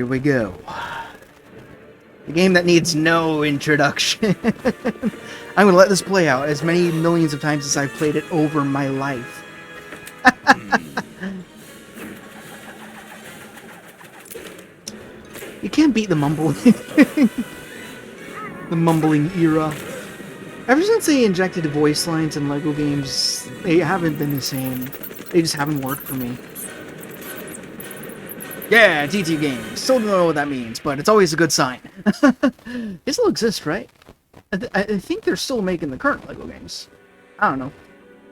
Here we go. The game that needs no introduction. I'm gonna let this play out as many millions of times as I've played it over my life. You can't beat the mumbling. The mumbling era. Ever since they injected voice lines in LEGO games, they haven't been the same. They just haven't worked for me. Yeah, TT games. Still don't know what that means, but it's always a good sign. They still exist, right? I think they're still making the current LEGO games. I don't know.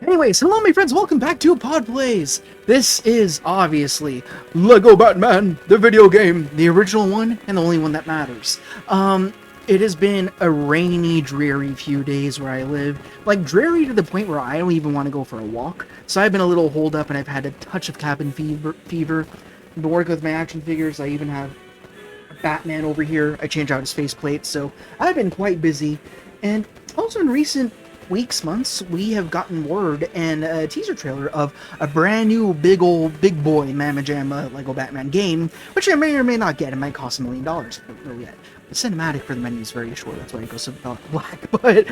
Anyways, hello my friends, welcome back to Pod Plays. This is obviously LEGO Batman, the video game, the original one, and the only one that matters. It has been a rainy, dreary few days where I live. Like, dreary to the point where I don't even want to go for a walk. So I've been a little holed up and I've had a touch of cabin fever. I've been working with my action figures. I even have Batman over here. I changed out his faceplate, so I've been quite busy. And also in recent weeks, months, we have gotten word and a teaser trailer of a brand new big boy Mamma Jamma LEGO Batman game, which I may or may not get. It might cost $1 million. I don't know yet. The cinematic for the menu is very short, that's why it goes so black. But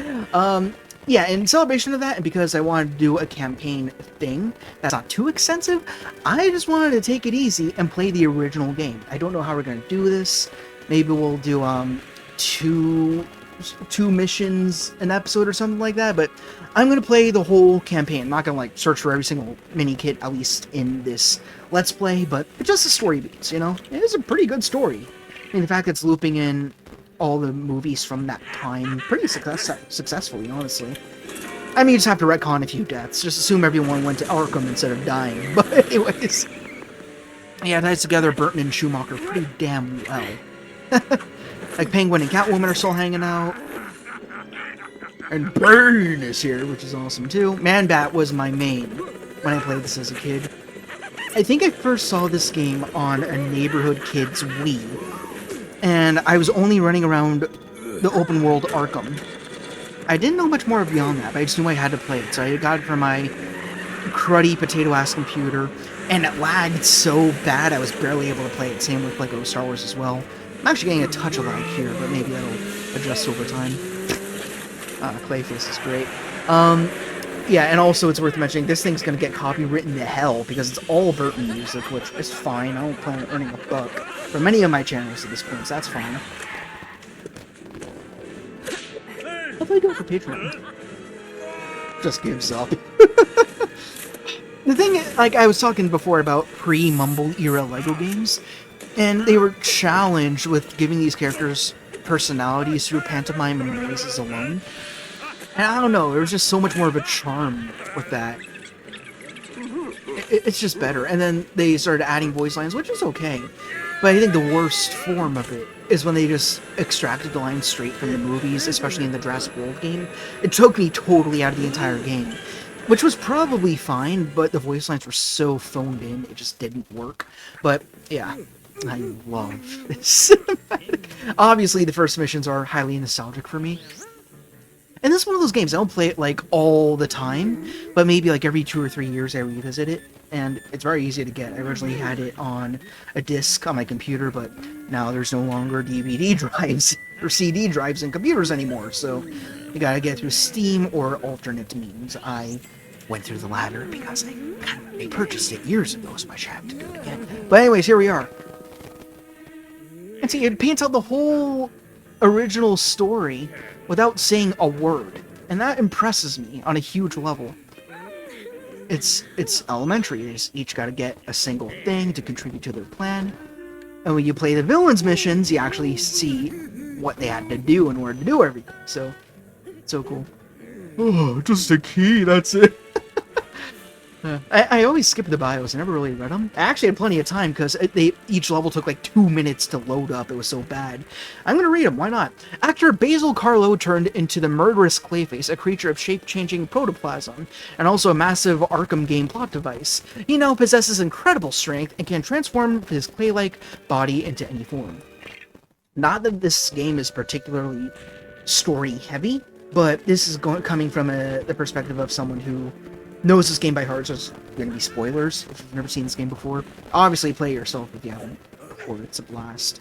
yeah, in celebration of that, and because I wanted to do a campaign thing that's not too extensive, I just wanted to take it easy and play the original game. I don't know how we're going to do this. Maybe we'll do two missions an episode or something like that, but I'm going to play the whole campaign. I'm not going to like search for every single mini kit, at least in this Let's Play, but just the story beats, you know? It is a pretty good story. I mean, the fact that it's looping in all the movies from that time pretty successfully, honestly. I mean, you just have to retcon a few deaths. Just assume everyone went to Arkham instead of dying. But anyways, yeah, it ties together Burton and Schumacher pretty damn well. Like, Penguin and Catwoman are still hanging out. And Bane is here, which is awesome too. Man-Bat was my main when I played this as a kid. I think I first saw this game on a neighborhood kid's Wii. And I was only running around the open world Arkham. I didn't know much more beyond that, but I just knew I had to play it. So I got it from my cruddy potato-ass computer, and it lagged so bad I was barely able to play it. Same with LEGO Star Wars as well. I'm actually getting a touch of lag here, but maybe that'll adjust over time. Clayface is great. Yeah, and also it's worth mentioning, this thing's gonna get copywritten to hell because it's all Burton music, which is fine. I don't plan on earning a buck from many of my channels at this point, so that's fine. How do I do it for Patreon? Just gives up. The thing, like I was talking before about pre-Mumble era LEGO games, and they were challenged with giving these characters personalities through pantomime and noises alone. And I don't know, there was just so much more of a charm with that. It's just better. And then they started adding voice lines, which is okay. But I think the worst form of it is when they just extracted the lines straight from the movies, especially in the Jurassic World game. It took me totally out of the entire game. Which was probably fine, but the voice lines were so phoned in, it just didn't work. But, yeah. I love this cinematic. Obviously, the first missions are highly nostalgic for me. And this is one of those games, I don't play it, like, all the time, but maybe, like, every 2 or 3 years I revisit it, and it's very easy to get. I originally had it on a disc on my computer, but now there's no longer DVD drives or CD drives in computers anymore, so you gotta get through Steam or alternate means. I went through the latter because I purchased it years ago, so I should have to do it again. But anyways, here we are. And see, it paints out the whole original story without saying a word, and that impresses me on a huge level. It's elementary. They just each got to get a single thing to contribute to their plan, and when you play the villains missions, you actually see what they had to do in order to do everything. So, it's so cool. Oh, just a key, that's it. I always skip the bios. I never really read them. I actually had plenty of time because each level took like 2 minutes to load up. It was so bad. I'm going to read them. Why not? Actor Basil Karlo turned into the murderous Clayface, a creature of shape-changing protoplasm, and also a massive Arkham game plot device. He now possesses incredible strength and can transform his clay-like body into any form. Not that this game is particularly story-heavy, but this is coming from the perspective of someone who knows this game by heart, so it's going to be spoilers if you've never seen this game before. Obviously, play it yourself if you haven't. for it. It's a blast.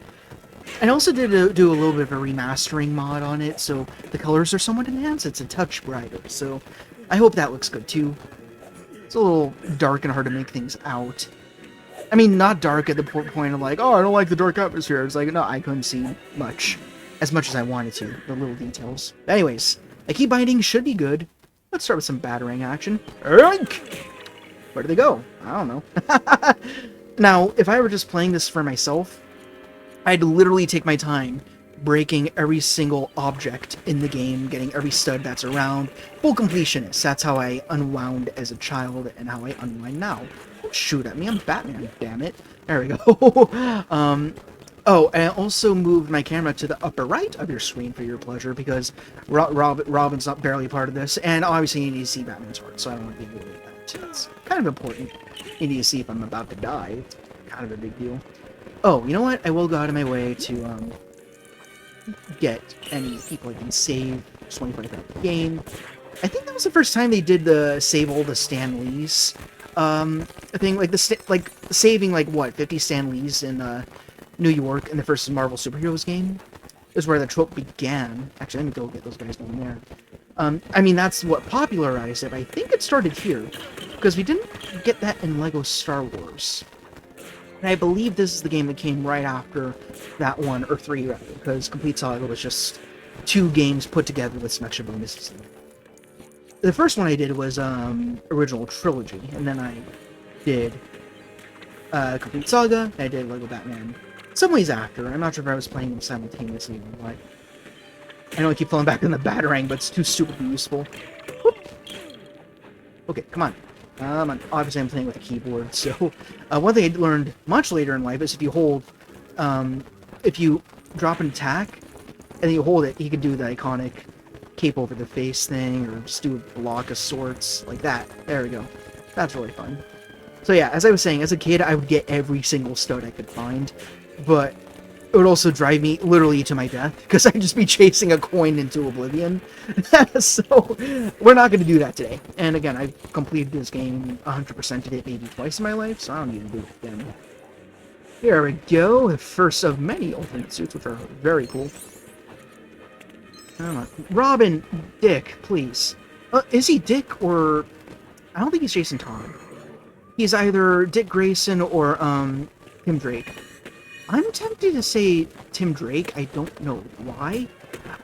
I also did do a little bit of a remastering mod on it, so the colors are somewhat enhanced. It's a touch brighter, so I hope that looks good too. It's a little dark and hard to make things out. I mean, not dark at the point of like, oh, I don't like the dark atmosphere. It's like, no, I couldn't see much as I wanted to. The little details. But anyways, a key binding should be good. Let's start with some battering action. Erink! Where do they go? I don't know. Now, if I were just playing this for myself, I'd literally take my time breaking every single object in the game, getting every stud that's around. Full completionist. That's how I unwound as a child and how I unwind now. Don't shoot at me. I'm Batman, damn it. There we go. Oh, and I also moved my camera to the upper right of your screen for your pleasure because Robin's not barely part of this, and obviously you need to see Batman's heart, so I don't want to be able to do that. It's kind of important. You need to see if I'm about to die. It's kind of a big deal. Oh, you know what? I will go out of my way to get any people I can save. 25 out of the game. I think that was the first time they did the save all the Stan Lees thing, like saving like what 50 Stan Lees in New York in the first Marvel Superheroes game. Is where the trope began. Actually, let me go get those guys down there. I mean, that's what popularized it. But I think it started here because we didn't get that in Lego Star Wars. And I believe this is the game that came right after that one, or 3 rather, because Complete Saga was just 2 games put together with some extra bonuses. The first one I did was original trilogy, and then I did Complete Saga, and I did Lego Batman some ways after. I'm not sure if I was playing them simultaneously or what. I know I keep falling back in the batarang, but it's too stupid to be useful. Whoop. Okay, come on. Obviously I'm playing with a keyboard, so one thing I learned much later in life is if you hold, if you drop an attack, and then you hold it, you can do the iconic cape over the face thing, or just do a block of sorts, like that. There we go. That's really fun. So yeah, as I was saying, as a kid, I would get every single stud I could find, but it would also drive me literally to my death, because I'd just be chasing a coin into oblivion. So, we're not going to do that today. And again, I've completed this game 100%ed it maybe twice in my life, so I don't need to do it again. Here we go, the first of many alternate suits, which are very cool. Robin, Dick, please. Is he Dick, or... I don't think he's Jason Todd. He's either Dick Grayson or, Tim Drake. I'm tempted to say Tim Drake. I don't know why.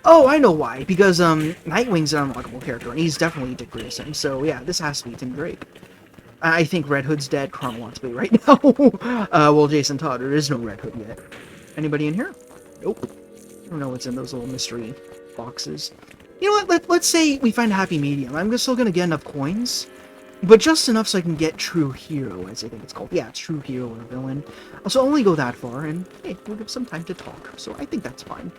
Oh, I know why. Because, Nightwing's an unlockable character, and he's definitely Dick Grayson. So, yeah, this has to be Tim Drake. I think Red Hood's dead chronologically right now. Well, Jason Todd, there is no Red Hood yet. Anybody in here? Nope. I don't know what's in those little mystery boxes. You know what? Let's say we find a happy medium. I'm still going to get enough coins. But just enough so I can get True Hero, as I think it's called. Yeah, it's True Hero or Villain. So I'll only go that far, and hey, we'll give some time to talk. So I think that's fine.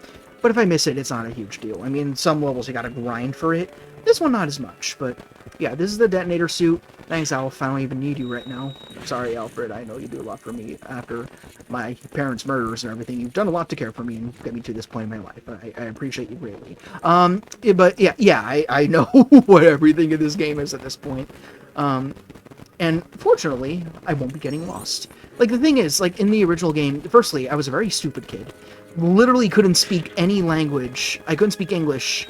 But if I miss it, it's not a huge deal. I mean, some levels you gotta grind for it. This one, not as much. But yeah, this is the detonator suit. Thanks, Alf. I don't even need you right now. Sorry, Alfred. I know you do a lot for me after my parents' murders and everything. You've done a lot to care for me and get me to this point in my life. I appreciate you greatly. But yeah, I know what everything in this game is at this point. And fortunately, I won't be getting lost. Like, the thing is, like, in the original game, firstly, I was a very stupid kid. Literally couldn't speak any language. I couldn't speak English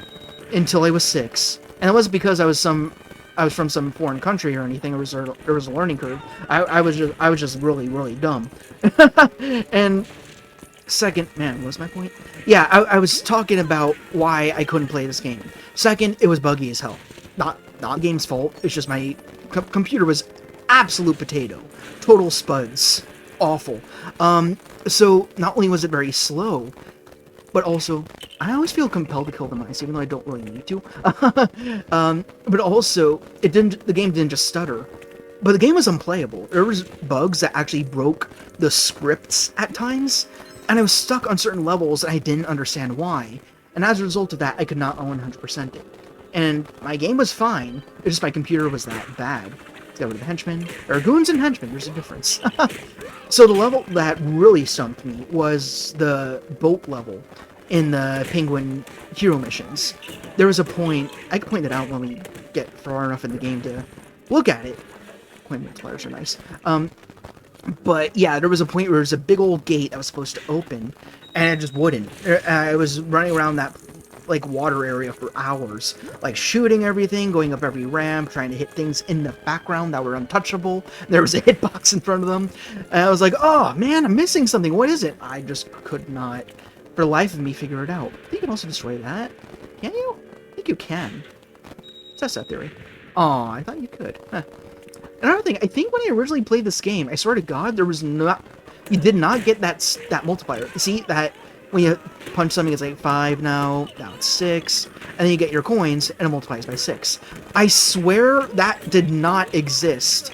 until I was 6. And it wasn't because I was from some foreign country or anything. There was a learning curve. I was just really, really dumb. And second, man, what was my point? Yeah, I was talking about why I couldn't play this game. Second, it was buggy as hell. Not the game's fault. It's just my computer was absolute potato. Total spuds. Awful. So not only was it very slow, but also I always feel compelled to kill the mice, even though I don't really need to. But also the game didn't just stutter, but the game was unplayable. There was bugs that actually broke the scripts at times, and I was stuck on certain levels and I didn't understand why. And as a result of that, I could not 100% it. And my game was fine, it's just my computer was that bad. Let's go to the henchmen. There are goons and henchmen, there's a difference. So the level that really stumped me was the boat level in the Penguin Hero missions. There was a point, I can point it out when we get far enough in the game to look at it. Point multipliers are nice. But yeah, there was a point where there was a big old gate that was supposed to open, and it just wouldn't. I was running around that like water area for hours, like shooting everything, going up every ramp, trying to hit things in the background that were untouchable. There was a hitbox in front of them, and I was like, "Oh man, I'm missing something. What is it?" I just could not, for the life of me, figure it out. I think you can also destroy that. Can you? I think you can. Test that theory. Oh, I thought you could. Huh. Another thing, I think when I originally played this game, I swear to God, there was not, you did not get that multiplier. See that when you punch something, it's like 5 now it's 6, and then you get your coins, and it multiplies by 6. I swear that did not exist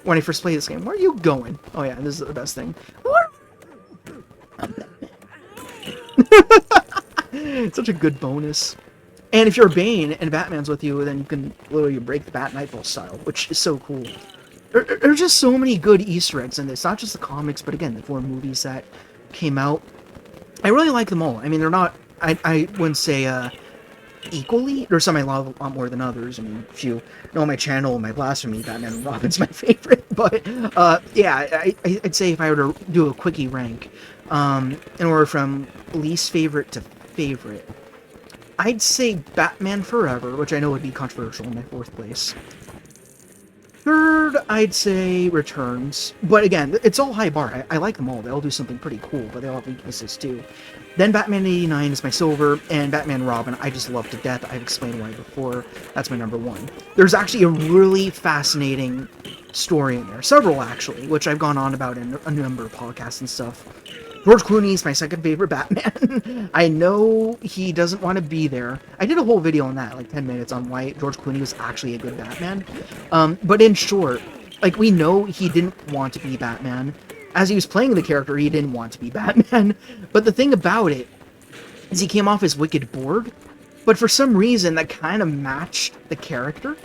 when I first played this game. Where are you going? Oh yeah, this is the best thing. Such a good bonus. And if you're Bane and Batman's with you, then you can literally break the Bat Nightfall style, which is so cool. There's just so many good Easter eggs in this, not just the comics, but again, the 4 movies that came out. I really like them all. I mean, they're not, I wouldn't say equally. There's some I love a lot more than others. I mean, if you know my channel, my Blasphemy, Batman and Robin's my favorite. But yeah, I'd say if I were to do a quickie rank, in order from least favorite to favorite, I'd say Batman Forever, which I know would be controversial in my 4th place. 3rd, I'd say Returns. But again, it's all high bar. I like them all. They all do something pretty cool, but they all have weaknesses too. Then Batman 89 is my silver, and Batman Robin I just love to death. I've explained why before. That's my number 1. There's actually a really fascinating story in there. Several, actually, which I've gone on about in a number of podcasts and stuff. George Clooney is my 2nd favorite Batman. I know he doesn't want to be there. I did a whole video on that, like 10 minutes, on why George Clooney was actually a good Batman. But in short, like, we know he didn't want to be Batman. As he was playing the character, he didn't want to be Batman. But the thing about it is he came off as wicked bored. But for some reason, that kind of matched the character.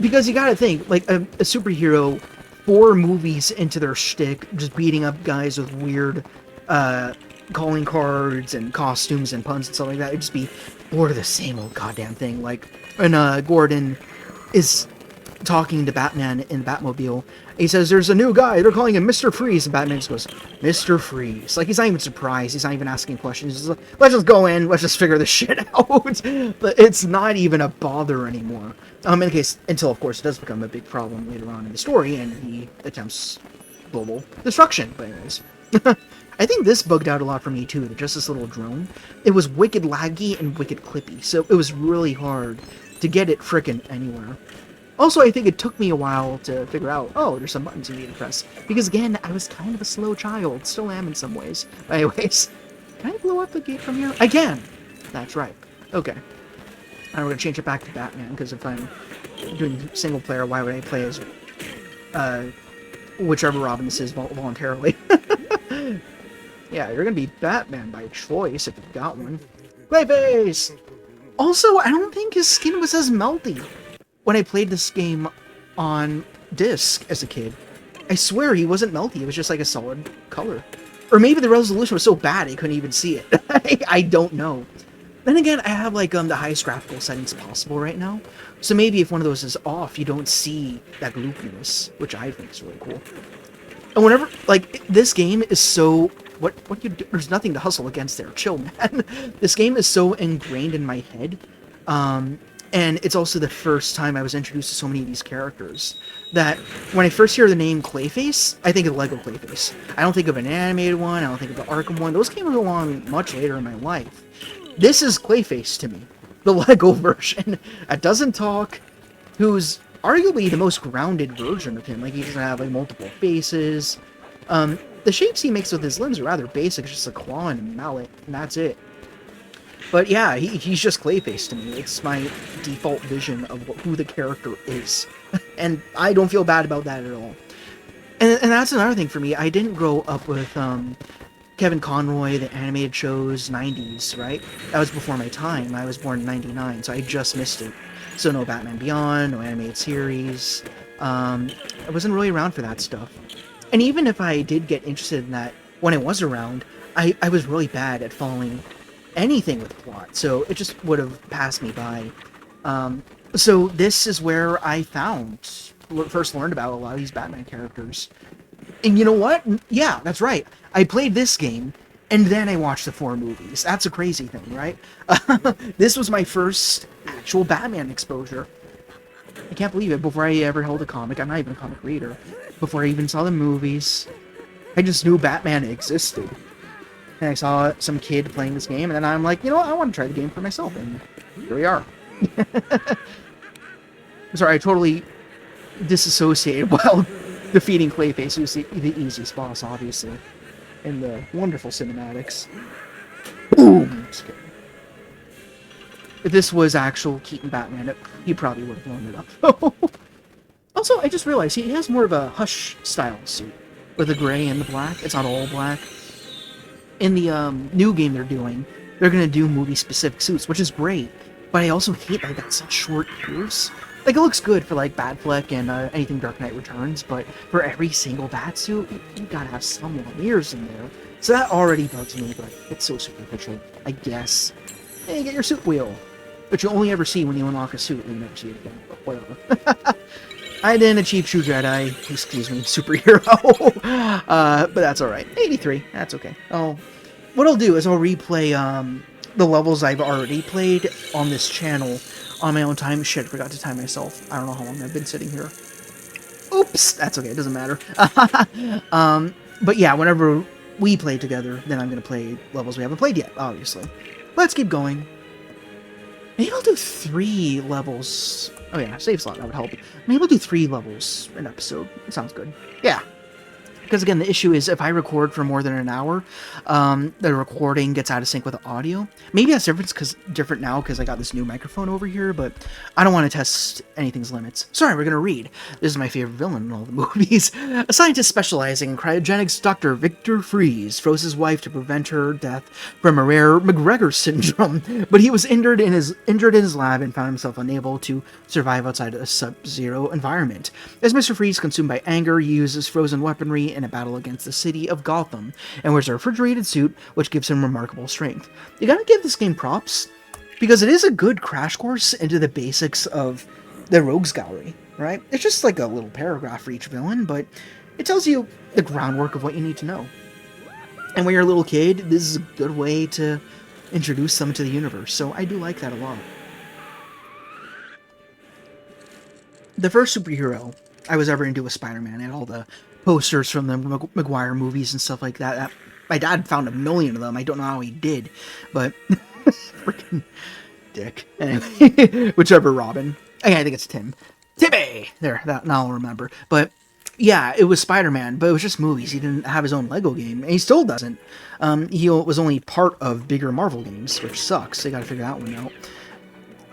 Because you gotta think, like, a superhero 4 movies into their shtick, just beating up guys with weird calling cards and costumes and puns and stuff like that. It'd just be bored of the same old goddamn thing. Like when Gordon is talking to Batman in Batmobile, he says, "There's a new guy. They're calling him Mr. Freeze." And Batman just goes, "Mr. Freeze." Like, he's not even surprised. He's not even asking questions. He's just like, "Let's just go in. Let's just figure this shit out." But it's not even a bother anymore. In case, until of course it does become a big problem later on in the story, and he attempts global destruction. But anyways. I think this bugged out a lot for me too, just this little drone. It was wicked laggy and wicked clippy, so it was really hard to get it frickin' anywhere. Also, I think it took me a while to figure out, oh, there's some buttons you need to press. Because again, I was kind of a slow child, still am in some ways. But anyways, can I blow up the gate from here? I can! That's right. Okay. And we're gonna change it back to Batman, because if I'm doing single player, why would I play as whichever Robin this is voluntarily? Yeah, you're gonna be Batman by choice if you've got one. Clayface! Also, I don't think his skin was as melty when I played this game on disc as a kid. I swear he wasn't melty, it was just like a solid color. Or maybe the resolution was so bad I couldn't even see it. I don't know. Then again, I have like the highest graphical settings possible right now. So maybe if one of those is off, you don't see that gloopiness, which I think is really cool. And whenever, like, this game is so, what you do, there's nothing to hustle against there, chill, man. This game is so ingrained in my head, and it's also the first time I was introduced to so many of these characters, that when I first hear the name Clayface, I think of Lego Clayface. I don't think of an animated one, I don't think of the Arkham one, those came along much later in my life. This is Clayface to me, the Lego version, that doesn't talk, who's arguably the most grounded version of him. Like, he doesn't have like multiple faces. The shapes he makes with his limbs are rather basic, it's just a claw and a mallet, and that's it. But yeah, he's just Clayface to me. It's my default vision of who the character is. And I don't feel bad about that at all. And that's another thing for me. I didn't grow up with Kevin Conroy, the animated shows, 90s, right? That was before my time. I was born in 99, so I just missed it. So no Batman Beyond, no animated series. I wasn't really around for that stuff. And even if I did get interested in that when I was around, I was really bad at following anything with plot, so it just would have passed me by. So this is where I first learned about a lot of these Batman characters. And you know what? Yeah, that's right. I played this game, and then I watched the 4 movies. That's a crazy thing, right? This was my first actual Batman exposure. I can't believe it. Before I ever held a comic, I'm not even a comic reader. Before I even saw the movies, I just knew Batman existed. And I saw some kid playing this game, and then I'm like, you know what? I want to try the game for myself, and here we are. Sorry, I totally disassociated while defeating Clayface, who's the easiest boss, obviously, in the wonderful cinematics. Boom! Just kidding. If this was actual Keaton Batman, he probably would have blown it up. Also, I just realized he has more of a Hush-style suit, with the gray and the black. It's not all black. In the new game they're doing, they're gonna do movie-specific suits, which is great. But I also hate that I got such short ears. Like, it looks good for, like, Batfleck and anything Dark Knight Returns, but for every single Batsuit, you gotta have some long ears in there. So that already bugs me, but it's so superficial, I guess. Hey, you get your suit wheel, which you only ever see when you unlock a suit, and you never see it again, but whatever. I didn't achieve True Jedi, excuse me, superhero, but that's alright. 83, that's okay. Oh, what I'll do is I'll replay, the levels I've already played on this channel on my own time. Shit, I forgot to time myself. I don't know how long I've been sitting here. Oops! That's okay, it doesn't matter. But yeah, whenever we play together, then I'm gonna play levels we haven't played yet, obviously. Let's keep going. Maybe I'll do 3 levels. Oh yeah, save slot, that would help. Maybe I'll do 3 levels an episode. It sounds good. Yeah. Because again, the issue is if I record for more than an hour, the recording gets out of sync with the audio. Maybe that's different now because I got this new microphone over here, but I don't want to test anything's limits. Sorry, we're going to read. This is my favorite villain in all the movies. A scientist specializing in cryogenics, Dr. Victor Freeze froze his wife to prevent her death from a rare McGregor syndrome, but he was injured in his lab and found himself unable to survive outside a sub-zero environment. As Mr. Freeze, consumed by anger, he uses frozen weaponry in a battle against the city of Gotham, and wears a refrigerated suit, which gives him remarkable strength. You gotta give this game props, because it is a good crash course into the basics of the Rogues Gallery, right? It's just like a little paragraph for each villain, but it tells you the groundwork of what you need to know. And when you're a little kid, this is a good way to introduce them to the universe, so I do like that a lot. The first superhero I was ever into was Spider-Man. I had all the posters from the Maguire movies and stuff like that. My dad found a million of them. I don't know how he did, but freaking dick. Anyway, whichever Robin. Okay, I think it's Tim. Timmy! There, that now I'll remember. But yeah, it was Spider-Man, but it was just movies. He didn't have his own Lego game, and he still doesn't. He was only part of bigger Marvel games, which sucks. They gotta figure that one out.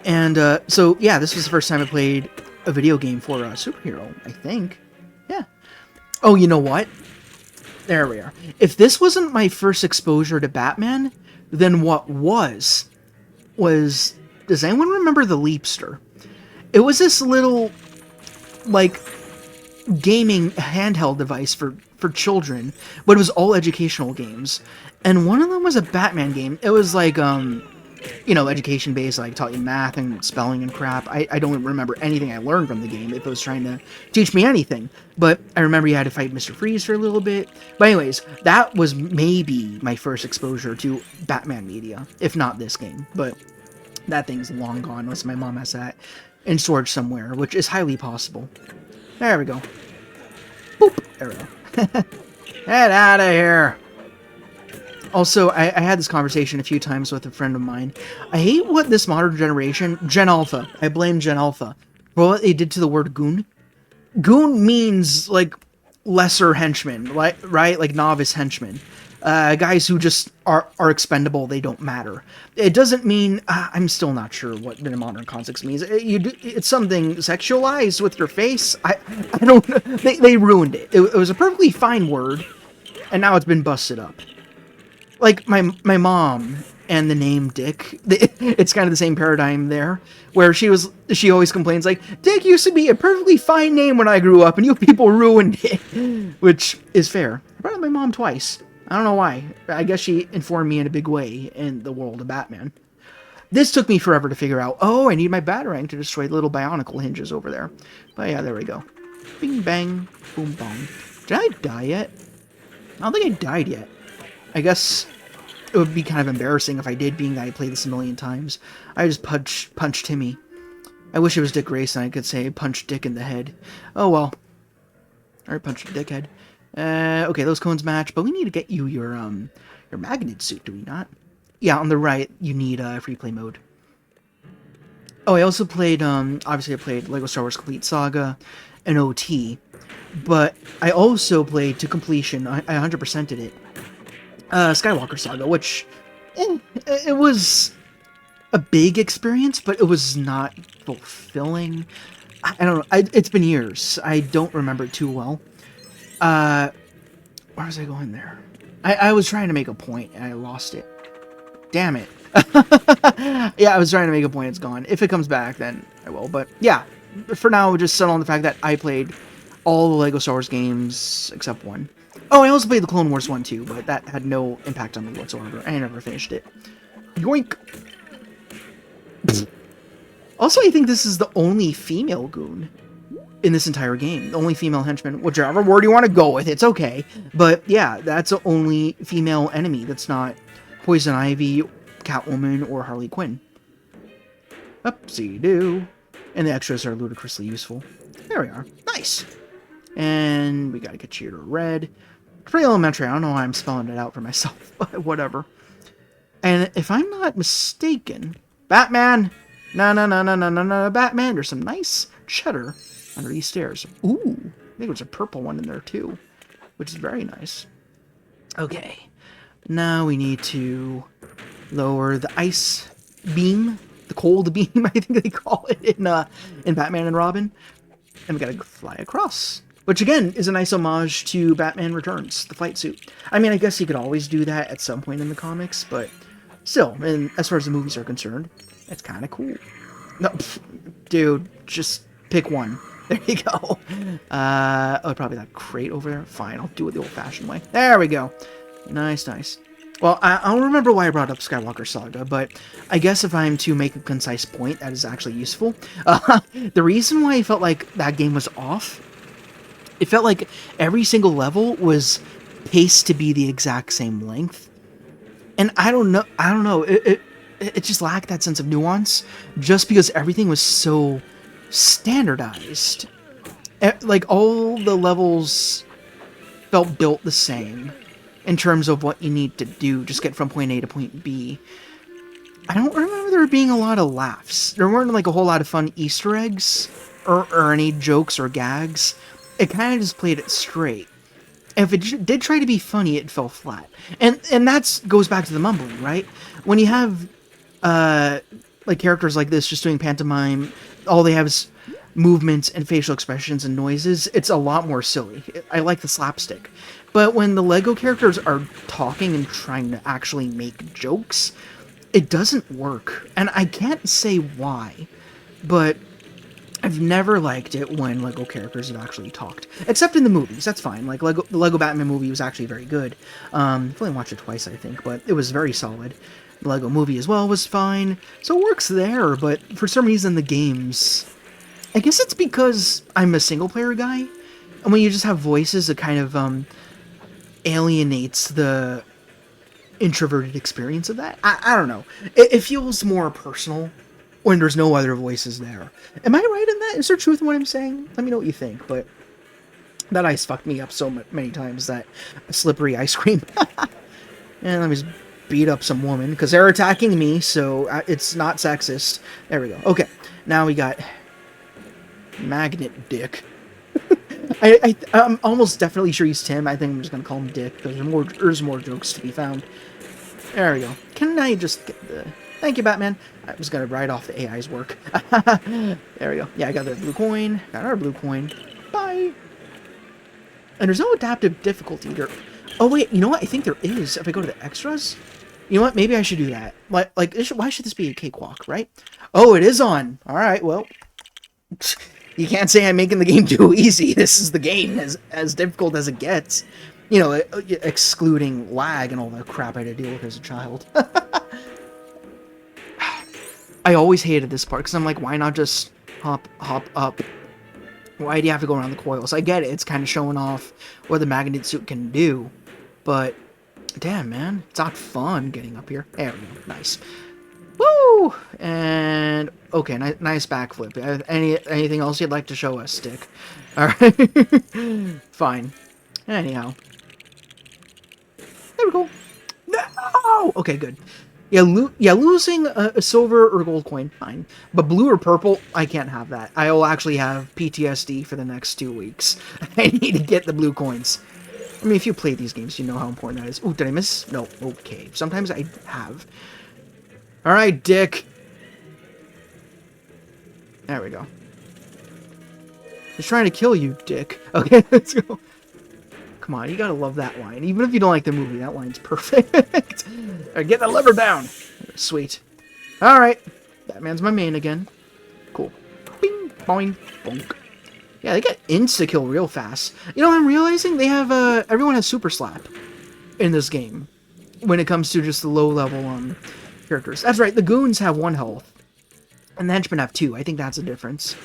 And so yeah, this was the first time I played a video game for a superhero, I think. Yeah. Oh, you know what? There we are. If this wasn't my first exposure to Batman, then what was... Does anyone remember the Leapster? It was this little, like, gaming handheld device for children, but it was all educational games. And one of them was a Batman game. It was like, you know, education-based, like, taught you math and spelling and crap. I don't remember anything I learned from the game, if it was trying to teach me anything. But I remember you had to fight Mr. Freeze for a little bit. But anyways, that was maybe my first exposure to Batman media, if not this game. But that thing's long gone, unless my mom has that in storage somewhere, which is highly possible. There we go. Boop! There we go. Get out of here! Also, I had this conversation a few times with a friend of mine. I hate what this modern generation... Gen Alpha. I blame Gen Alpha for what they did to the word goon. Goon means, like, lesser henchmen, right? Like, novice henchmen. Guys who just are expendable, they don't matter. It doesn't mean... I'm still not sure what the modern context means. It's something sexualized with your face. I don't... They ruined it. It was a perfectly fine word, and now it's been busted up. Like, my mom and the name Dick, it's kind of the same paradigm there, where she always complains, like, Dick used to be a perfectly fine name when I grew up, and you people ruined it, which is fair. I brought up my mom twice. I don't know why. I guess she informed me in a big way in the world of Batman. This took me forever to figure out, oh, I need my Batarang to destroy the little Bionicle hinges over there. But yeah, there we go. Bing, bang, boom, bong. Did I die yet? I don't think I died yet. I guess it would be kind of embarrassing if I did, being that I played this a million times. I just punched Timmy. I wish it was Dick Grayson. I could say punch Dick in the head. Oh well. Alright, punch the dickhead. Okay, those cones match, but we need to get you your magnet suit, do we not? Yeah, on the right, you need free play mode. Oh, I also played, obviously I played LEGO Star Wars Complete Saga and OT, but I also played to completion, I 100%ed it, Skywalker Saga, which, it was a big experience, but it was not fulfilling. I don't know, it's been years, I don't remember it too well. Where was I going there? I was trying to make a point, and I lost it. Damn it. Yeah, I was trying to make a point, it's gone. If it comes back, then I will, but yeah. For now, just settle on the fact that I played all the LEGO Star Wars games, except one. Oh, I also played the Clone Wars one, too, but that had no impact on me whatsoever. I never finished it. Yoink! Also, I think this is the only female goon in this entire game. The only female henchman, whichever word you want to go with, it's okay. But yeah, that's the only female enemy that's not Poison Ivy, Catwoman, or Harley Quinn. Upsie-doo. And the extras are ludicrously useful. There we are. Nice! And we gotta get you to red. Pretty elementary. I don't know why I'm spelling it out for myself, but whatever. And if I'm not mistaken, Batman! No, Batman! There's some nice cheddar under these stairs. Ooh! I think there's a purple one in there too, which is very nice. Okay. Now we need to lower the ice beam, the cold beam, I think they call it in Batman and Robin. And we gotta fly across. Which, again, is a nice homage to Batman Returns, the flight suit. I mean, I guess you could always do that at some point in the comics, but still, and as far as the movies are concerned, it's kind of cool. No, dude, just pick one. There you go. Oh, probably that crate over there. Fine, I'll do it the old-fashioned way. There we go. Nice, nice. Well, I don't remember why I brought up Skywalker Saga, but I guess if I'm to make a concise point that is actually useful, the reason why I felt like that game was off, it felt like every single level was paced to be the exact same length. And I don't know, it just lacked that sense of nuance, just because everything was so standardized. Like, all the levels felt built the same in terms of what you need to do, just get from point A to point B. I don't remember there being a lot of laughs. There weren't, like, a whole lot of fun Easter eggs, or any jokes or gags. It kind of just played it straight. If it did try to be funny, it fell flat. And that goes back to the mumbling, right? When you have, like, characters like this just doing pantomime, all they have is movements and facial expressions and noises, it's a lot more silly. I like the slapstick. But when the LEGO characters are talking and trying to actually make jokes, it doesn't work. And I can't say why, but I've never liked it when LEGO characters have actually talked. Except in the movies, that's fine. Like, the LEGO Batman movie was actually very good. I've only watched it twice, I think, but it was very solid. The LEGO movie as well was fine. So it works there, but for some reason the games... I guess it's because I'm a single-player guy, and when you just have voices, it kind of, alienates the introverted experience of that. I don't know. It feels more personal when there's no other voices there. Am I right in that? Is there truth in what I'm saying? Let me know what you think, but that ice fucked me up so many times, that slippery ice cream. And let me just beat up some woman, because they're attacking me, so it's not sexist. There we go. Okay, now we got Magnet Dick. I'm almost definitely sure he's Tim. I think I'm just gonna call him Dick, because there's more jokes to be found. There we go. Can I just get the... Thank you, Batman. I was gonna write off the AI's work. There we go. Yeah, I got the blue coin. Got our blue coin. Bye! And there's no adaptive difficulty there. Oh, wait, you know what? I think there is. If I go to the extras... You know what? Maybe I should do that. Like, why should this be a cakewalk, right? Oh, it is on! Alright, well... You can't say I'm making the game too easy. This is the game, as difficult as it gets. You know, excluding lag and all the crap I had to deal with as a child. I always hated this part, because I'm like, why not just hop up Why do you have to go around the coils? I get it. It's kind of showing off what the magnet suit can do. But, damn, man. It's not fun getting up here. There we go. Nice. Woo! And, okay, nice backflip. Anything else you'd like to show us, Stick? Alright. Fine. Anyhow. There we go. No! Okay, good. Yeah, losing a silver or gold coin, fine. But blue or purple, I can't have that. I will actually have PTSD for the next 2 weeks. I need to get the blue coins. I mean, if you play these games, you know how important that is. Ooh, did I miss? No, okay. Sometimes I have. Alright, Dick. There we go. He's trying to kill you, Dick. Okay, let's go. Come on, you gotta love that line. Even if you don't like the movie, that line's perfect. Right, get the lever down. Sweet. Alright. Batman's my main again. Cool. Bing, boing, bonk. Yeah, they get insta-kill real fast. You know, I'm realizing they have, everyone has Super Slap in this game. When it comes to just the low-level, characters. That's right, the goons have 1 health. And the henchmen have 2. I think that's a difference.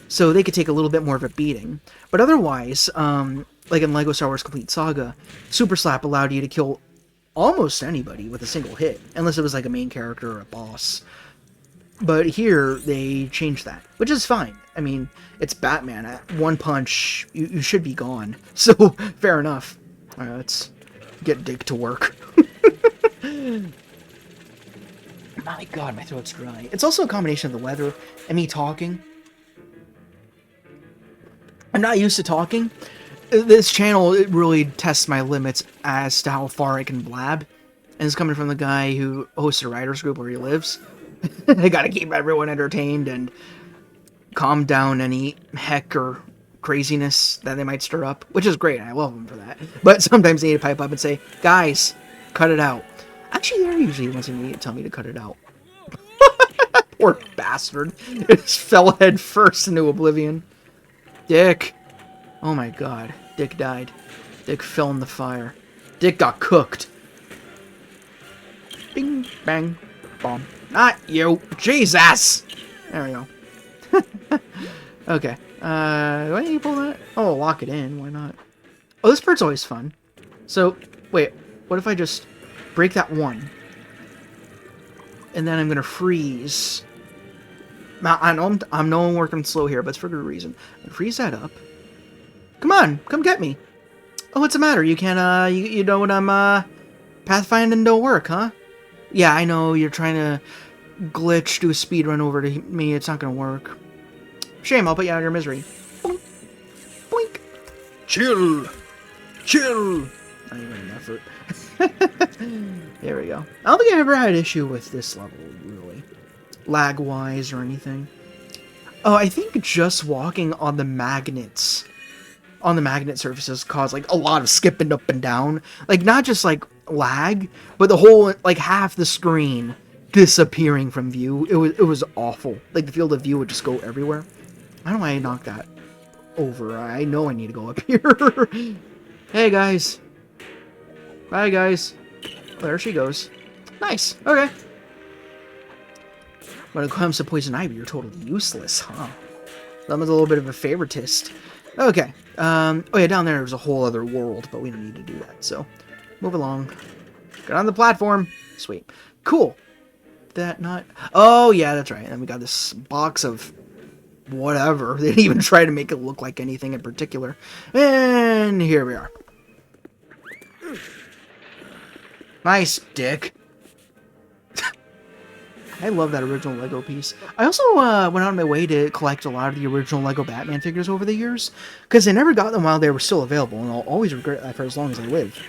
So they could take a little bit more of a beating. But otherwise, like in LEGO Star Wars Complete Saga, Super Slap allowed you to kill almost anybody with a single hit. Unless it was like a main character or a boss. But here, they changed that. Which is fine. I mean, it's Batman. At 1 punch, you should be gone. So, fair enough. Alright, let's get Dick to work. My god, my throat's dry. It's also a combination of the weather and me talking. I'm not used to talking. This channel, it really tests my limits as to how far I can blab. And it's coming from the guy who hosts a writers group where he lives. I gotta keep everyone entertained and calm down any heck or craziness that they might stir up. Which is great, I love them for that. But sometimes they need to pipe up and say, guys, cut it out. Actually, they're usually the ones who need to tell me to cut it out. Poor bastard. It just fell head first into oblivion. Dick. Oh my god. Dick died. Dick fell in the fire. Dick got cooked. Bing, bang, bomb. Not you. Jesus! There we go. Okay. Why didn't you pull that? Oh, lock it in. Why not? Oh, this part's always fun. So, wait. What if I just break that 1? And then I'm gonna freeze. Now, I know I'm working slow here, but it's for a good reason. Freeze that up. Come on, come get me. Oh, what's the matter? You can't, you know what I'm, pathfinding don't work, huh? Yeah, I know, you're trying to glitch, do a speed run over to me. It's not gonna work. Shame, I'll put you out of your misery. Boink. Boink. Chill. Chill. Not even an effort. There we go. I don't think I ever had an issue with this level, really. Lag-wise or anything. Oh, I think just walking on the magnets, on the magnet surfaces, caused, like, a lot of skipping up and down. Like, not just, like, lag, but the whole, like, half the screen disappearing from view. It was awful. Like, the field of view would just go everywhere. I don't know why I knocked that over. I know I need to go up here. Hey, guys. Bye, guys. Oh, there she goes. Nice. Okay. When it comes to Poison Ivy, you're totally useless, huh? That was a little bit of a favoritist. Okay. Oh yeah, down there's a whole other world, but we don't need to do that, so move along. Get on the platform. Sweet. Cool. That not... Oh, yeah, that's right. And we got this box of whatever. They didn't even try to make it look like anything in particular. And here we are. Nice, Dick. I love that original Lego piece. I also went out of my way to collect a lot of the original Lego Batman figures over the years, because I never got them while they were still available, and I'll always regret that for as long as I live.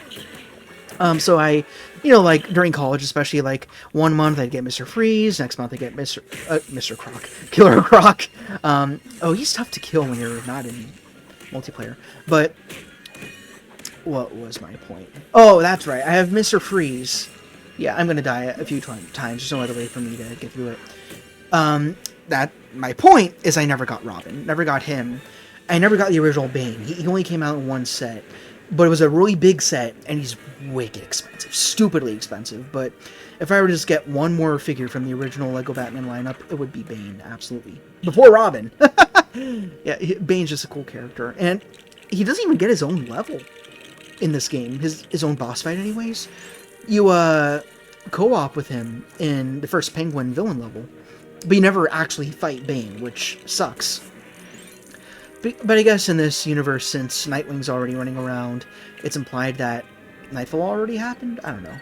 So I, you know, like, during college especially, like, 1 month I'd get Mr. Freeze, next month I'd get Mr. Croc. Killer Croc. Oh, he's tough to kill when you're not in multiplayer. But, what was my point? Oh, that's right, I have Mr. Freeze. Yeah, I'm gonna die a few times. There's no other way for me to get through it. My point is I never got Robin. Never got him. I never got the original Bane. He only came out in 1 set. But it was a really big set, and he's wicked expensive. Stupidly expensive. But if I were to just get one more figure from the original Lego Batman lineup, it would be Bane, absolutely. Before Robin. Yeah, Bane's just a cool character, and he doesn't even get his own level in this game. His own boss fight, anyways. You co-op with him in the first Penguin villain level, but you never actually fight Bane, which sucks. But I guess in this universe, since Nightwing's already running around, it's implied that Nightfall already happened? I don't know.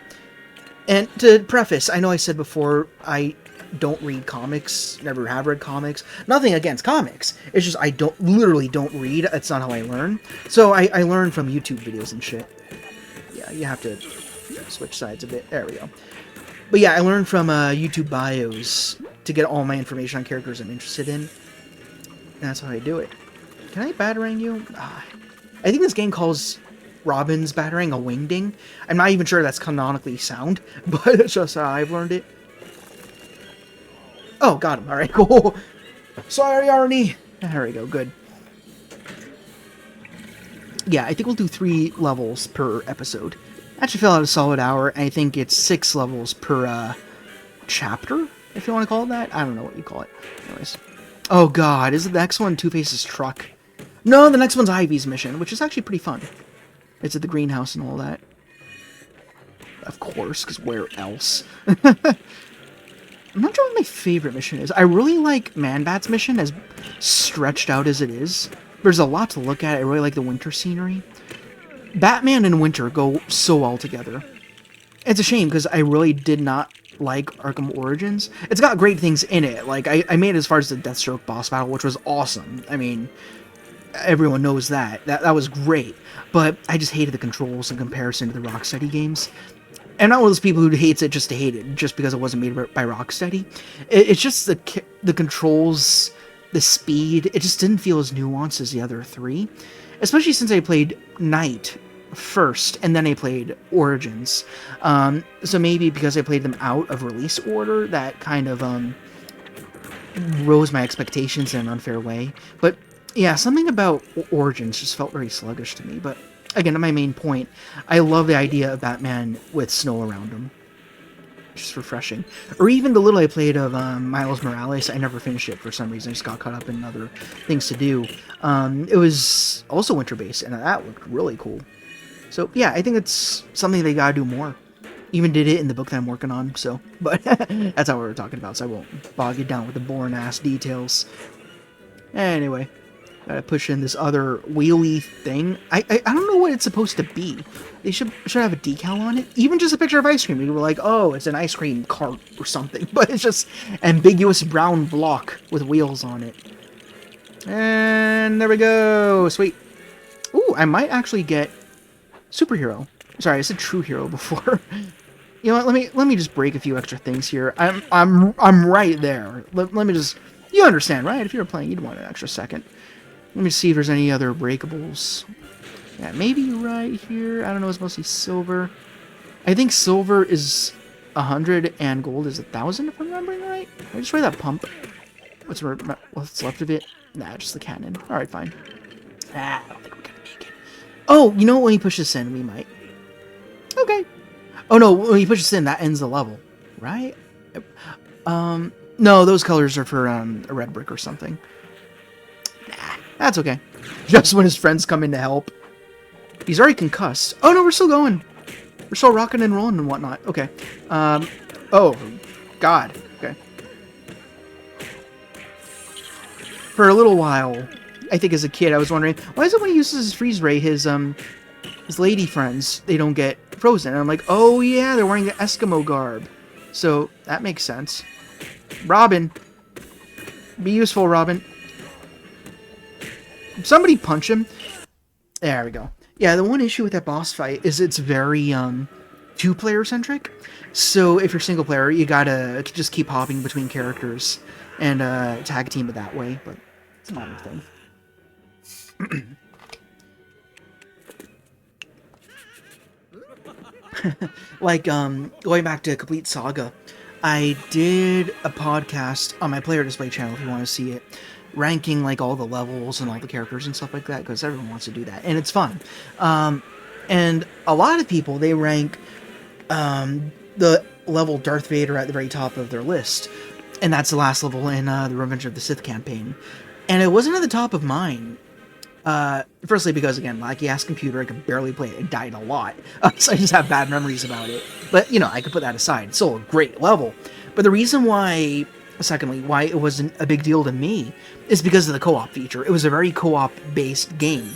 And to preface, I know I said before, I don't read comics, never have read comics. Nothing against comics. It's just I literally don't read. That's not how I learn. So I learn from YouTube videos and shit. Yeah, you have to switch sides a bit. There we go. But yeah, I learned from YouTube bios to get all my information on characters I'm interested in. And that's how I do it. Can I batarang you? I think this game calls Robin's batarang a wingding. I'm not even sure that's canonically sound, but it's just how I've learned it. Oh, got him. Alright, cool. Sorry, Arnie. There we go, good. Yeah, I think we'll do 3 levels per episode. That should fill out a solid hour, and I think it's 6 levels per chapter, if you want to call it that. I don't know what you call it. Anyways. Oh god, is the next one Two-Face's truck? No, the next one's Ivy's mission, which is actually pretty fun. It's at the greenhouse and all that. Of course, because where else? I'm not sure what my favorite mission is. I really like Man-Bat's mission, as stretched out as it is. There's a lot to look at. I really like the winter scenery. Batman and winter go so well together. It's a shame, because I really did not like Arkham Origins. It's got great things in it. Like, I made it as far as the Deathstroke boss battle, which was awesome. I mean, everyone knows that. That was great. But I just hated the controls in comparison to the Rocksteady games. I'm not one of those people who hates it just to hate it, just because it wasn't made by Rocksteady. It's just the controls, the speed, it just didn't feel as nuanced as the other 3. Especially since I played Night first, and then I played Origins. So maybe because I played them out of release order, that kind of rose my expectations in an unfair way. But yeah, something about Origins just felt very sluggish to me. But again, to my main point, I love the idea of Batman with snow around him. Just refreshing. Or even the little I played of Miles Morales. I never finished it for some reason. I just got caught up in other things to do. It was also winter-based, and that looked really cool. So yeah, I think it's something they gotta do more. Even did it in the book that I'm working on, so... But that's how we were talking about, so I won't bog you down with the boring-ass details. Anyway, gotta push in this other wheelie thing. I don't know what it's supposed to be. They should have a decal on it. Even just a picture of ice cream. You were like, oh, it's an ice cream cart or something. But it's just ambiguous brown block with wheels on it. And there we go. Sweet. Ooh, I might actually get superhero. Sorry, I said true hero before. You know what? Let me just break a few extra things here. I'm right there. Let me just... You understand, right? If you were playing, you'd want an extra second. Let me see if there's any other breakables. Yeah, maybe right here. I don't know. It's mostly silver. I think silver is 100 and gold is 1,000, if I'm remembering right. Can I just try that pump? What's left of it? Nah, just the cannon. All right, fine. I don't think we're gonna make it. Oh, you know what? When you push this in, we might. Okay. Oh no, when you push this in, that ends the level, right? No, those colors are for a red brick or something. Nah, that's okay. Just when his friends come in to help. He's already concussed. Oh no, we're still going. We're still rocking and rolling and whatnot. Okay. Oh, God. Okay. For a little while, I think as a kid, I was wondering, why is it when he uses his freeze ray, his lady friends, they don't get frozen? And I'm like, oh yeah, they're wearing the Eskimo garb. So, that makes sense. Robin. Be useful, Robin. Somebody punch him. There we go. Yeah, the one issue with that boss fight is it's very, two-player centric. So if you're single player, you gotta just keep hopping between characters and tag team it that way, but it's a minor thing. Like, going back to Complete Saga, I did a podcast on my Player Display channel, if you want to see it, ranking, like, all the levels and all the characters and stuff like that, because everyone wants to do that, and it's fun. And a lot of people, they rank the level Darth Vader at the very top of their list, and that's the last level in the Revenge of the Sith campaign. and it wasn't at the top of mine. Firstly, because again, laggy ass computer, I could barely play it. It died a lot, so I just have bad memories about it. But you know, I could put that aside. It's still a great level. But the reason why, secondly, why it wasn't a big deal to me is because of the co-op feature. It was a very co-op based game.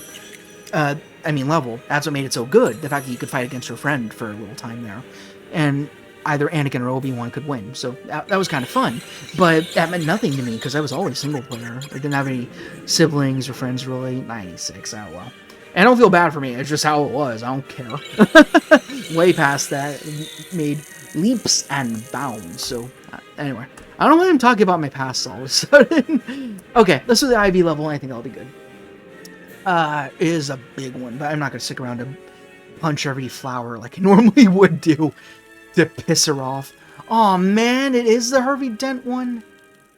Level. That's what made it so good. The fact that you could fight against your friend for a little time there, and either Anakin or Obi-Wan could win. So that was kind of fun. But that meant nothing to me because I was always single player. I didn't have any siblings or friends really. 96, oh well. And I don't feel bad for me. It's just how it was. I don't care. Way past that. It made leaps and bounds. So anyway, I don't want him talking about my past all of a sudden. Okay, let's do the IV level. I think that'll be good. It is a big one, but I'm not going to stick around to punch every flower like I normally would do to piss her off. Aw, man, it is the Harvey Dent one?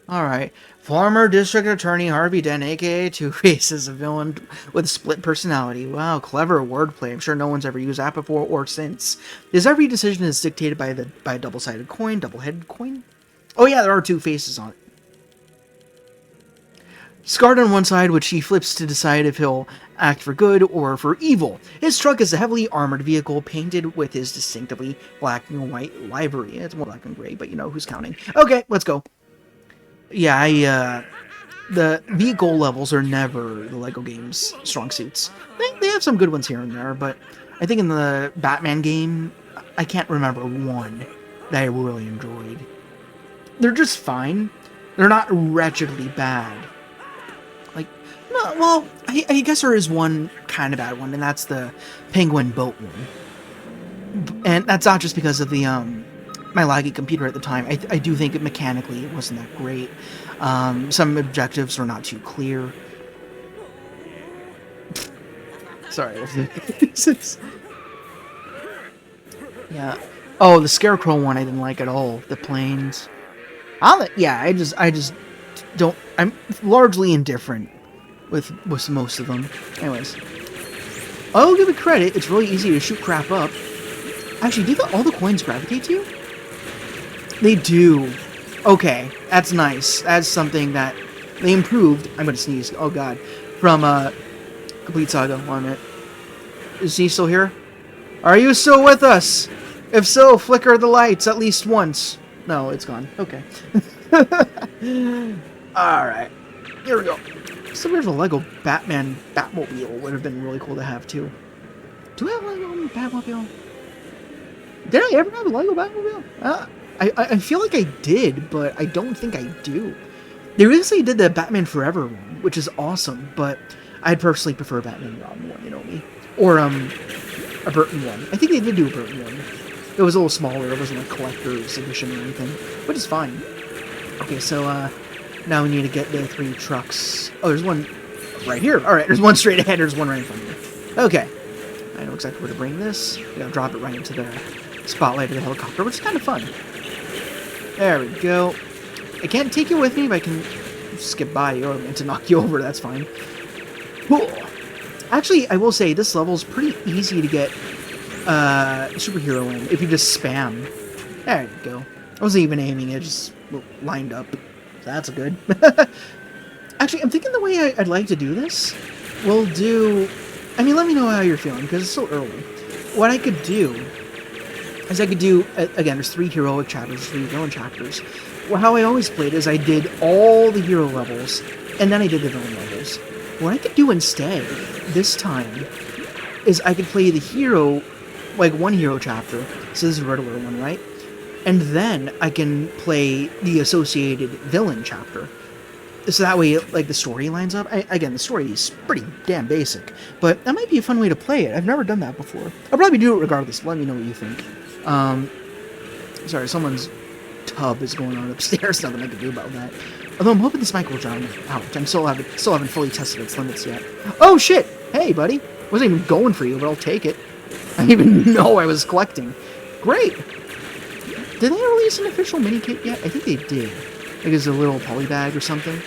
Alright. Former District Attorney Harvey Dent, aka Two-Face, is a villain with split personality. Wow, clever wordplay. I'm sure no one's ever used that before or since. His every decision is dictated by a double-sided coin, double-headed coin? Oh yeah, there are two faces on it. Scarred on one side, which he flips to decide if he'll act for good or for evil. His truck is a heavily armored vehicle painted with his distinctively black and white livery. It's more black and gray, but you know who's counting. Okay, let's go. Yeah, the vehicle levels are never the LEGO game's strong suits. They have some good ones here and there, but I think in the Batman game, I can't remember one that I really enjoyed. They're just fine. They're not wretchedly bad. No, well, I guess there is one kind of bad one, and that's the penguin boat one. And that's not just because of the my laggy computer at the time. I do think mechanically it wasn't that great. Some objectives were not too clear. Sorry. Yeah. Oh, the Scarecrow one I didn't like at all. The planes. I just don't. I'm largely indifferent with most of them. Anyways, I'll give it credit. It's really easy to shoot crap up. Actually, do all the coins gravitate to you? They do. Okay, that's nice. That's something that they improved. I'm gonna sneeze. Oh god. From Complete Saga. 1 minute. Is he still here? Are you still with us? If so, flicker the lights at least once. No, it's gone. Okay. Alright. Here we go. Some sort of a LEGO Batman Batmobile would have been really cool to have, too. Do I have a LEGO Batmobile? Did I ever have a LEGO Batmobile? I feel like I did, but I don't think I do. They recently did the Batman Forever one, which is awesome, but I'd personally prefer Batman Robin one, you know me. Or, a Burton one. I think they did do a Burton one. It was a little smaller, it wasn't a collector's edition or anything, which is fine. Okay, so, now we need to get the 3 trucks. Oh, there's one right here. Alright, there's one straight ahead, there's one right in front of me. Okay. I know exactly where to bring this. I'm gonna drop it right into the spotlight of the helicopter, which is kind of fun. There we go. I can't take you with me, but I can skip by you and to knock you over, that's fine. Cool. Actually, I will say, this level is pretty easy to get superhero in, if you just spam. There you go. I wasn't even aiming, it just lined up. That's good. Actually, I'm thinking the way I'd like to do this, we'll do... I mean, let me know how you're feeling, because it's so early. What I could do is I could do... Again, there's 3 heroic chapters, 3 villain chapters. Well, how I always played is I did all the hero levels, and then I did the villain levels. What I could do instead, this time, is I could play the hero, like 1 hero chapter. So this is the Riddler one, right? And then I can play the associated villain chapter. So that way, like, the story lines up. Again, the story is pretty damn basic. But that might be a fun way to play it. I've never done that before. I'll probably do it regardless. Let me know what you think. Sorry, someone's tub is going on upstairs. Nothing I can do about that. Although I'm hoping this mic will drown out. I still haven't fully tested its limits yet. Oh, shit! Hey, buddy. Wasn't even going for you, but I'll take it. I didn't even know I was collecting. Great! Did they release an official mini-kit yet? I think they did. Like it's a little poly bag or something.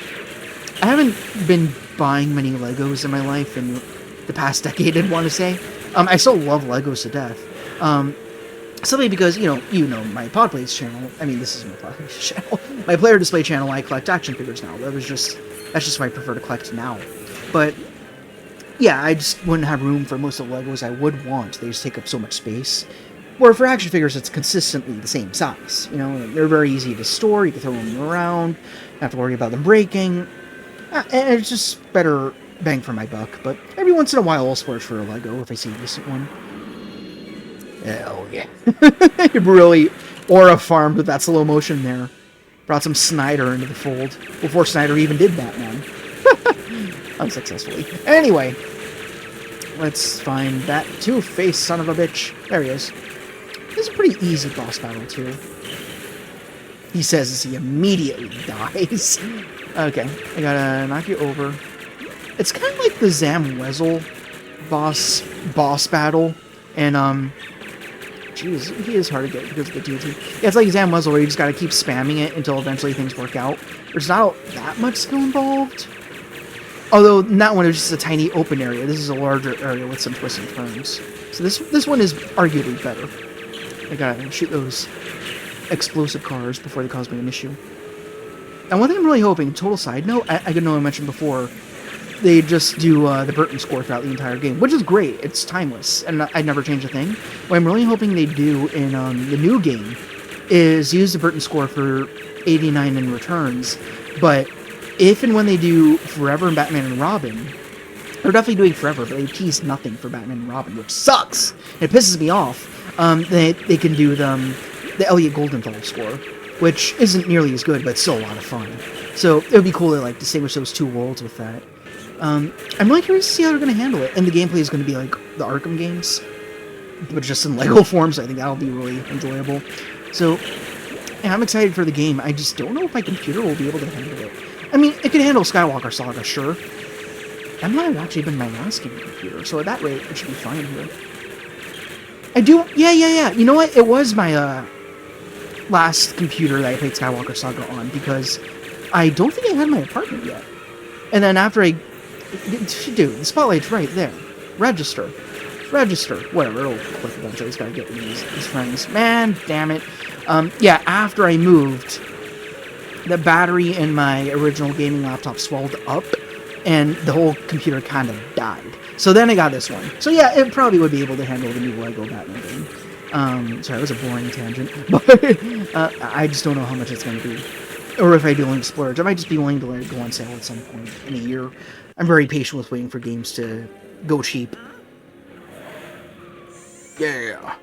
I haven't been buying many Legos in my life in the past decade, I'd want to say. I still love Legos to death. Simply because, you know my Pod Plays channel. I mean, this is my Pod Plays channel. My Player Display channel, I collect action figures now. That's just what I prefer to collect now. But, yeah, I just wouldn't have room for most of the Legos I would want. They just take up so much space. Where for action figures, it's consistently the same size. You know, they're very easy to store. You can throw them around. Don't have to worry about them breaking. And it's just better bang for my buck. But every once in a while, I'll splurge for a Lego if I see a decent one. Hell yeah. It really aura farmed with that slow motion there. Brought some Snyder into the fold. Before Snyder even did Batman. Unsuccessfully. Anyway. Let's find that Two-Face son of a bitch. There he is. This is a pretty easy boss battle, too. He says as he immediately dies. Okay. I gotta knock you over. It's kind of like the Zam Wesell boss battle. And, jeez, he is hard to get because of the TNT. Yeah, it's like Zam Wesell where you just gotta keep spamming it until eventually things work out. There's not that much skill involved. Although, in that one, it was just a tiny open area. This is a larger area with some twists and turns. So this one is arguably better. I gotta shoot those explosive cars before they cause me an issue. And one thing I'm really hoping, total side note, I know I mentioned before, they just do the Burton score throughout the entire game, which is great. It's timeless, and I'd never change a thing. What I'm really hoping they do in the new game is use the Burton score for 89 in Returns, but if and when they do Forever and Batman and Robin, they're definitely doing Forever, but they tease nothing for Batman and Robin, which sucks! It pisses me off. They can do the Elliot Goldenthal score, which isn't nearly as good, but it's still a lot of fun. So it would be cool to like distinguish those two worlds with that. I'm really curious to see how they're going to handle it, and the gameplay is going to be like the Arkham games, but just in Lego form, so I think that'll be really enjoyable. So, yeah, I'm excited for the game. I just don't know if my computer will be able to handle it. I mean, it can handle Skywalker Saga, sure. That might have actually been my last game computer, so at that rate, it should be fine here. I do, yeah. You know what? It was my last computer that I played Skywalker Saga on, because I don't think I had my apartment yet. And then after dude, the spotlight's right there. Register. Whatever, it'll click eventually. I just gotta get these friends. Man, damn it. Yeah, after I moved, the battery in my original gaming laptop swelled up, and the whole computer kind of died. So then I got this one. So yeah, it probably would be able to handle the new Lego Batman game. Sorry, it was a boring tangent, but I just don't know how much it's going to be. Or if I do willing to splurge. I might just be willing to let it go on sale at some point in a year. I'm very patient with waiting for games to go cheap. Yeah.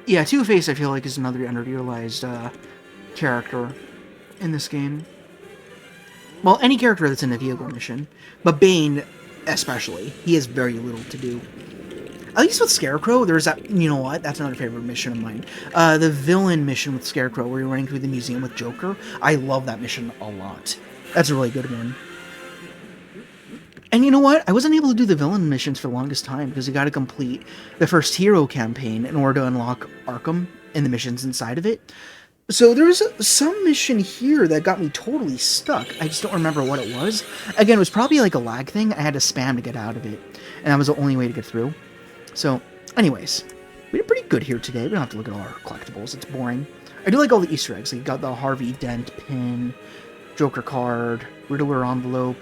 Yeah, Two-Face I feel like is another underutilized character in this game. Well, any character that's in a vehicle mission, but Bane especially. He has very little to do. At least with Scarecrow, there's that, you know what, that's another favorite mission of mine. The villain mission with Scarecrow, where you're running through the museum with Joker. I love that mission a lot. That's a really good one. And you know what? I wasn't able to do the villain missions for the longest time, because you gotta complete the first hero campaign in order to unlock Arkham and the missions inside of it. So there was some mission here that got me totally stuck. I just don't remember what it was. Again, it was probably like a lag thing. I had to spam to get out of it, and that was the only way to get through. So, anyways, we did pretty good here today. We don't have to look at all our collectibles. It's boring. I do like all the Easter eggs. Like, you got the Harvey Dent pin, Joker card, Riddler envelope.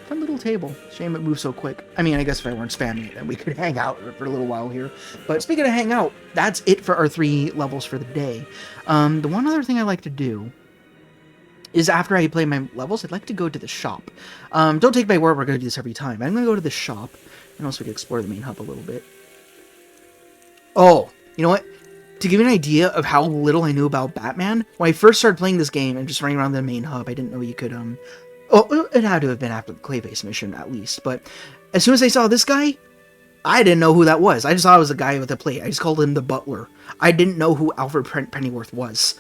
Fun little table. Shame it moves so quick. I mean, I guess if I weren't spamming it, then we could hang out for a little while here. But speaking of hang out, that's it for our 3 levels for the day. The one other thing I like to do is after I play my levels, I'd like to go to the shop. Don't take my word we're going to do this every time. I'm going to go to the shop, and also we can explore the main hub a little bit. Oh, you know what? To give you an idea of how little I knew about Batman, when I first started playing this game and just running around the main hub, I didn't know you could, oh, it had to have been after the Clayface mission, at least, but as soon as I saw this guy, I didn't know who that was. I just thought it was a guy with a plate. I just called him the Butler. I didn't know who Alfred Pennyworth was.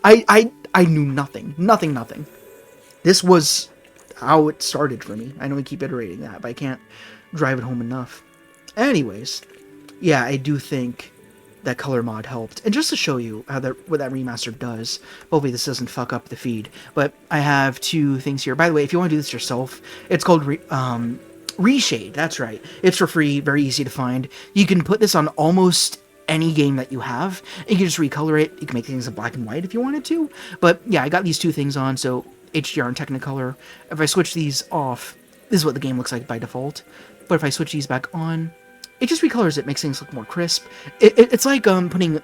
I knew nothing. Nothing. This was how it started for me. I know we keep iterating that, but I can't drive it home enough. Anyways, yeah, I do think that color mod helped. And just to show you how what that remaster does, hopefully this doesn't fuck up the feed, but I have 2 things here. By the way, if you want to do this yourself, it's called Reshade, that's right. It's for free, very easy to find. You can put this on almost any game that you have. You can just recolor it. You can make things in black and white if you wanted to. But yeah, I got these two things on, so HDR and Technicolor. If I switch these off, this is what the game looks like by default. But if I switch these back on, it just recolors it, makes things look more crisp. It's like putting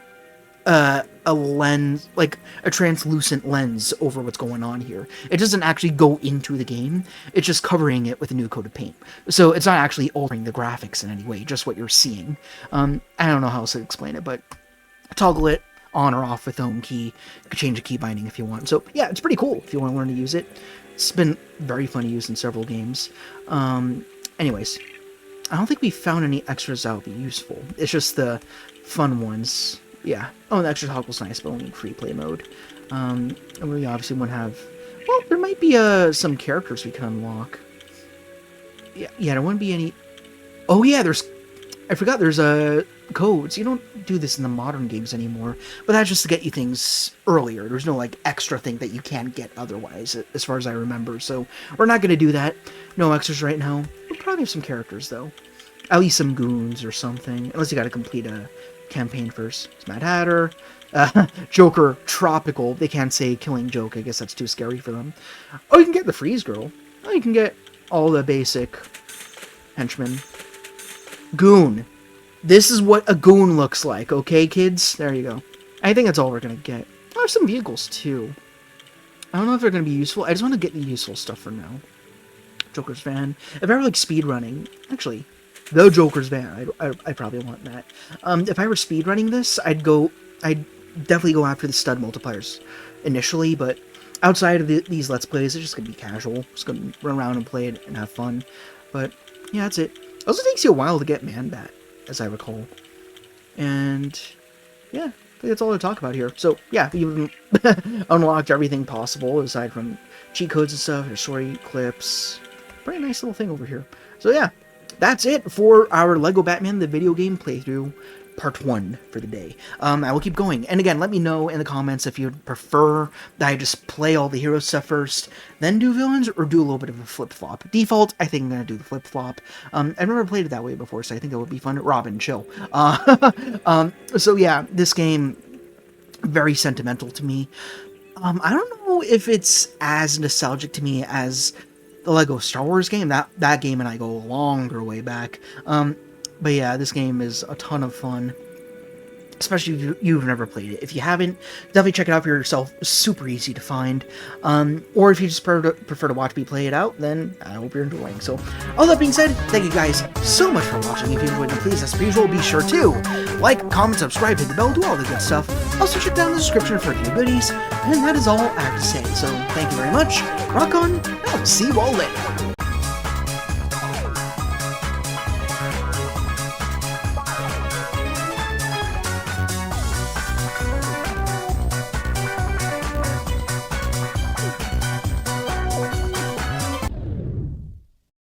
a lens, like a translucent lens over what's going on here. It doesn't actually go into the game. It's just covering it with a new coat of paint. So it's not actually altering the graphics in any way, just what you're seeing. I don't know how else to explain it, but toggle it on or off with the home key. You can change the key binding if you want. So yeah, it's pretty cool if you want to learn to use it. It's been very fun to use in several games. Anyways, I don't think we found any extras that would be useful. It's just the fun ones. Yeah. Oh, the extra toggle's nice, but only in free play mode. And we obviously wouldn't have... Well, there might be some characters we can unlock. Yeah, there wouldn't be any... Oh yeah, there's... I forgot there's codes. You don't do this in the modern games anymore, but that's just to get you things earlier. There's no, like, extra thing that you can't get otherwise, as far as I remember. So, we're not going to do that. No extras right now. We'll probably have some characters, though. At least some goons or something. Unless you got to complete a campaign first. It's Mad Hatter, Joker, Tropical. They can't say Killing Joke. I guess that's too scary for them. Oh, you can get the Freeze Girl. Oh, you can get all the basic henchmen. Goon. This is what a goon looks like, okay, kids? There you go. I think that's all we're gonna get. Oh, there's some vehicles, too. I don't know if they're gonna be useful. I just want to get the useful stuff for now. Joker's van. If I were, like, speedrunning... Actually... The Joker's van. I probably want that. If I were speedrunning this, I'd definitely go after the stud multipliers initially, but outside of these Let's Plays, it's just going to be casual. Just going to run around and play it and have fun. But, yeah, that's it. It also takes you a while to get Man-Bat, as I recall. And, yeah, I think that's all to talk about here. So, yeah, you've unlocked everything possible, aside from cheat codes and stuff, or story clips. Pretty nice little thing over here. So, yeah. That's it for our LEGO Batman the video game playthrough, part 1 for the day. I will keep going. And again, let me know in the comments if you'd prefer that I just play all the hero stuff first, then do villains, or do a little bit of a flip-flop. Default, I think I'm going to do the flip-flop. I've never played it that way before, so I think that would be fun. Robin, chill. So yeah, this game, very sentimental to me. I don't know if it's as nostalgic to me as the LEGO Star Wars game. That game and I go a longer way back. But yeah, this game is a ton of fun. Especially if you've never played it. If you haven't, definitely check it out for yourself. Super easy to find. Or if you just prefer to watch me play it out, then I hope you're enjoying. So, all that being said, thank you guys so much for watching. If you enjoyed, then please, as per usual, be sure to like, comment, subscribe, hit the bell, do all the good stuff. Also, check down the description for a few goodies. And that is all I have to say. So, thank you very much. Rock on, and I'll see you all later.